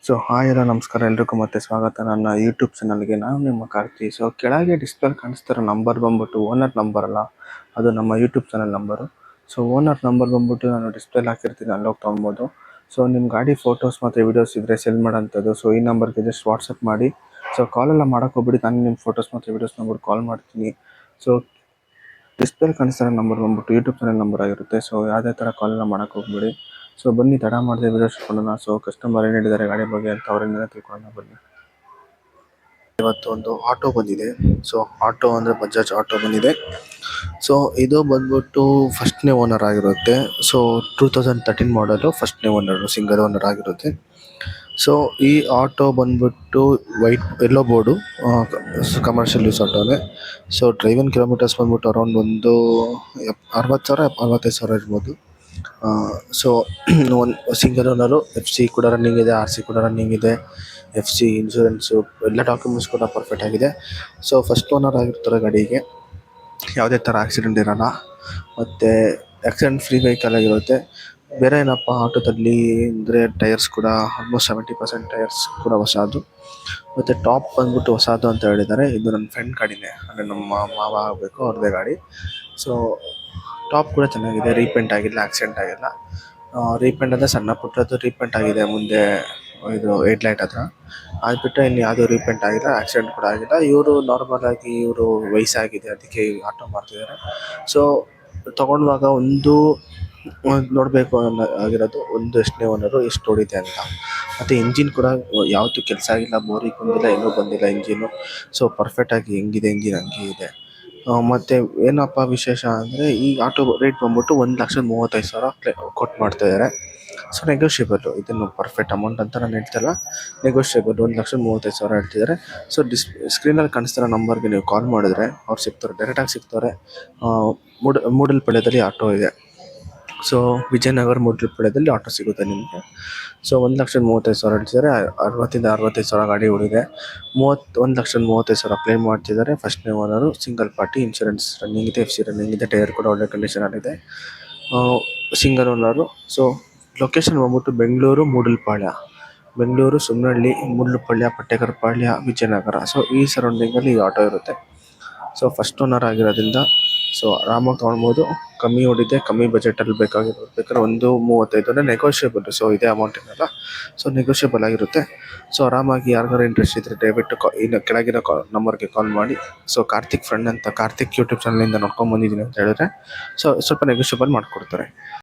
Hi ಎಲ್ಲ ನಮಸ್ಕಾರ ಎಲ್ರಿಗೂ ಮತ್ತೆ ಸ್ವಾಗತ ನನ್ನ ಯೂಟ್ಯೂಬ್ ಚಾನಲ್ಗೆ. ನಾನು ನಿಮ್ಮ ಕಾರ್ತಿ. ಕೆಳಗೆ ಡಿಸ್ಪ್ಲೇ ಕಾಣಿಸ್ತಿರೋ ನಂಬರ್ ಬಂದ್ಬಿಟ್ಟು ಓನರ್ ನಂಬರ್ ಅಲ್ಲ, ಅದು ನಮ್ಮ YouTube channel number. Owner number ಬಂದ್ಬಿಟ್ಟು ನಾನು ಡಿಸ್ಪ್ಲೇಲಿ ಹಾಕಿರ್ತೀನಿ, ಅಲ್ಲೋಗಿ ತೊಗೊಬೋದು. ನಿಮ್ಮ ಗಾಡಿ ಫೋಟೋಸ್ ಮತ್ತು ವೀಡಿಯೋಸ್ ಇದ್ದರೆ ಸೆಂಡ್ ಮಾಡೋಂಥದ್ದು. ಈ ನಂಬರ್ಗೆ ಜಸ್ಟ್ ವಾಟ್ಸಪ್ ಮಾಡಿ. ಕಾಲೆಲ್ಲ ಮಾಡೋಕೆ ಹೋಗ್ಬಿಡಿ, ನಾನು ನಿಮ್ಮ ಫೋಟೋಸ್ ಮತ್ತು ವೀಡಿಯೋಸ್ ನೋಡ್ಬಿಟ್ಟು ಕಾಲ್ ಮಾಡ್ತೀನಿ. ಡಿಸ್ಪ್ಲೇಲಿ ಕಾಣಿಸ್ತಿರೋ ನಂಬರ್ ಬಂದ್ಬಿಟ್ಟು ಯೂಟ್ಯೂಬ್ ಚಾನಲ್ ನಂಬರ್ ಆಗಿರುತ್ತೆ. ಯಾವುದೇ ಥರ ಕಾಲೆಲ್ಲ ಮಾಡೋಕೆ ಹೋಗ್ಬಿಡಿ. ಬನ್ನಿ, ತಡ ಮಾಡದೆ ವಿಡಿಯೋ ಶುರುಮಾಡೋಣ. ಕಸ್ಟಮರ್ ಏನು ಹೇಳಿದ್ದಾರೆ ಗಾಡಿ ಬಗ್ಗೆ ಅಂತ ಅವರಿಂದ ತಿಳ್ಕೊಳ್ಳೋಣ ಬನ್ನಿ. ಇವತ್ತು ಒಂದು ಆಟೋ ಬಂದಿದೆ. ಆಟೋ ಅಂದರೆ ಬಜಾಜ್ ಆಟೋ ಬಂದಿದೆ. ಇದು ಬಂದ್ಬಿಟ್ಟು ಫಸ್ಟ್ನೇ ಓನರ್ ಆಗಿರುತ್ತೆ. 2013 ಮಾಡಲು ಫಸ್ಟ್ನೇ ಓನರು, ಸಿಂಗಲ್ ಓನರ್ ಆಗಿರುತ್ತೆ. ಈ ಆಟೋ ಬಂದ್ಬಿಟ್ಟು ಯೆಲ್ಲೋ ಬೋರ್ಡು, ಕಮರ್ಷಿಯಲ್ ಯೂಸ್ ಆಟೋನೇ. ಡ್ರೈವನ್ ಕಿಲೋಮೀಟರ್ಸ್ ಬಂದ್ಬಿಟ್ಟು ಅರೌಂಡ್ ಒಂದು 60,000 65,000 ಇರ್ಬೋದು. ಒಂದು ಸಿಂಗಲ್ ಓನರು, FC ಕೂಡ ರನ್ನಿಂಗ್ ಇದೆ, RC ಕೂಡ ರನ್ನಿಂಗ್ ಇದೆ, FC ಇನ್ಶೂರೆನ್ಸು ಎಲ್ಲ ಡಾಕ್ಯುಮೆಂಟ್ಸ್ ಕೂಡ ಪರ್ಫೆಕ್ಟ್ ಆಗಿದೆ. ಫಸ್ಟ್ ಓನರ್ ಆಗಿರ್ತಾರೆ ಗಾಡಿಗೆ. ಯಾವುದೇ ಥರ ಆಕ್ಸಿಡೆಂಟ್ ಇರೋಲ್ಲ, ಮತ್ತು ಆಕ್ಸಿಡೆಂಟ್ ಫ್ರೀ ವೆಹಿಕಲ್ ಆಗಿರುತ್ತೆ. ಬೇರೆ ಏನಪ್ಪ ಆಟೋದಲ್ಲಿ ಅಂದರೆ ಟೈರ್ಸ್ ಕೂಡ ಆಲ್ಮೋಸ್ಟ್ 70% ಟೈರ್ಸ್ ಕೂಡ ಹೊಸದು, ಮತ್ತು ಟಾಪ್ ಬಂದ್ಬಿಟ್ಟು ಹೊಸದು ಅಂತ ಹೇಳಿದ್ದಾರೆ. ಇದು ನನ್ನ ಫ್ರೆಂಡ್ ಗಾಡಿನೇ, ಅಂದರೆ ನಮ್ಮ ಮಾವ ಆಗಬೇಕು, ಅವ್ರದ್ದೇ ಗಾಡಿ. ಟಾಪ್ ಕೂಡ ಚೆನ್ನಾಗಿದೆ, ರೀಪೇಂಟ್ ಆಗಿಲ್ಲ, ಆಕ್ಸಿಡೆಂಟ್ ಆಗಿಲ್ಲ. ರೀಪೇಂಟ್ ಅಂದರೆ ಸಣ್ಣ ಪುಟ್ಟದ್ದು ರೀಪೇಂಟ್ ಆಗಿದೆ, ಮುಂದೆ ಇದು ಹೆಡ್ಲೈಟ್ ಹತ್ರ. ಅದು ಬಿಟ್ಟರೆ ಇನ್ನು ಯಾವುದೂ ರೀಪೇಂಟ್ ಆಗಿಲ್ಲ, ಆಕ್ಸಿಡೆಂಟ್ ಕೂಡ ಆಗಿಲ್ಲ. ಇವರು ನಾರ್ಮಲಾಗಿ ವಯಸ್ಸಾಗಿದೆ, ಅದಕ್ಕೆ ಆಟೋ ಮಾಡ್ತಿದ್ದಾರೆ. ತೊಗೊಂಡಾಗ ಒಂದು ನೋಡಬೇಕು ಆಗಿರೋದು, ಒಂದು ಎಷ್ಟನೇ ಓನರು, ಎಷ್ಟು ಓಡಿದೆ ಅಂತ. ಮತ್ತು ಇಂಜಿನ್ ಕೂಡ ಯಾವತ್ತೂ ಕೆಲಸ ಆಗಿಲ್ಲ, ಬೋರಿಗೆ ಬಂದಿಲ್ಲ, ಏನೂ ಬಂದಿಲ್ಲ ಇಂಜಿನು. ಪರ್ಫೆಕ್ಟಾಗಿ ಹೆಂಗಿದೆ ಇಂಜಿನ್ ಹಂಗೆ ಇದೆ. ಮತ್ತು ಏನಪ್ಪ ವಿಶೇಷ ಅಂದರೆ ಈ ಆಟೋ ರೇಟ್ ಬಂದ್ಬಿಟ್ಟು 1,35,000 ಕೊಟ್ಟು ಮಾಡ್ತಾಯಿದ್ದಾರೆ. ನೆಗೋಷಿಯಬಲ್ಲು, ಇದನ್ನು ಪರ್ಫೆಕ್ಟ್ ಅಮೌಂಟ್ ಅಂತ ನಾನು ಹೇಳ್ತಾಯಿಲ್ಲ, ನೆಗೋಷಿಯಬಲ್. 1,35,000 ಹೇಳ್ತಿದ್ದಾರೆ. ಸ್ಕ್ರೀನಲ್ಲಿ ಕಾಣಿಸ್ತಿರೋ ನಂಬರ್ಗೆ ನೀವು ಕಾಲ್ ಮಾಡಿದ್ರೆ ಅವ್ರು ಸಿಗ್ತಾರೆ, ಡೈರೆಕ್ಟಾಗಿ ಸಿಗ್ತಾರೆ. ಮೂಡಲಪಾಳ್ಯದಲ್ಲಿ ಆಟೋ ಇದೆ. ವಿಜಯನಗರ ಮೂಡಲಪಾಳ್ಯದಲ್ಲಿ ಆಟೋ ಸಿಗುತ್ತೆ ನಿಮಗೆ. 1,35,000 ಹೇಳ್ತಿದ್ದಾರೆ. 60,000 ಇಂದ 65,000 ಗಾಡಿ ಓಡಿದೆ. 1,35,000 ಕ್ಲೈಮ್ ಮಾಡ್ತಿದ್ದಾರೆ. ಫಸ್ಟ್ನೇ owner, single party, insurance running ಇದೆ, FC ರನ್ನಿಂಗ್ ಇದೆ, ಟೈರ್ ಕೂಡ ಒಳ್ಳೆ ಕಂಡೀಷನಲ್ಲಿದೆ. Single owner. ಲೊಕೇಶನ್ ಬಂದ್ಬಿಟ್ಟು ಬೆಂಗಳೂರು ಮೂಡಲಪಾಳ್ಯ, ಬೆಂಗಳೂರು ಸುಮ್ನಹಳ್ಳಿ, ಮೂಡಲಪಾಳ್ಯ, ಪಟ್ಟೇಕರಪಾಳ್ಯ, ವಿಜಯನಗರ. ಈ ಸರೌಂಡಿಂಗಲ್ಲಿ ಈ ಆಟೋ ಇರುತ್ತೆ. ಫಸ್ಟ್ ಓನರ್ ಆಗಿರೋದ್ರಿಂದ ಆರಾಮಾಗಿ ತೊಗೊಳ್ಬೋದು. ಕಮ್ಮಿ ಓಡಿದೆ, ಕಮ್ಮಿ ಬಜೆಟಲ್ಲಿ ಬೇಕಾದ್ರೆ 1,35 ನೆಗೋಷಿಯಬಲ್. ಇದೇ ಅಮೌಂಟ್ ಏನಲ್ಲ, ನೆಗೋಷಿಯಬಲ್ ಆಗಿರುತ್ತೆ. ಆರಾಮಾಗಿ ಯಾರಿಗಾರು ಇಂಟ್ರೆಸ್ಟ್ ಇದ್ದರೆ ದಯವಿಟ್ಟು ಇನ್ನು ಕೆಳಗಿರೋ ನಂಬರ್ಗೆ ಕಾಲ್ ಮಾಡಿ. ಕಾರ್ತಿಕ್ ಫ್ರೆಂಡ್ ಅಂತ, ಕಾರ್ತಿಕ್ ಯೂಟ್ಯೂಬ್ ಚಾನಲಿಂದ ನೋಡ್ಕೊಂಬಂದಿದ್ದೀನಿ ಅಂತ ಹೇಳಿದ್ರೆ ಸ್ವಲ್ಪ ನೆಗೋಷಿಯಬಲ್ ಮಾಡಿಕೊಡ್ತಾರೆ.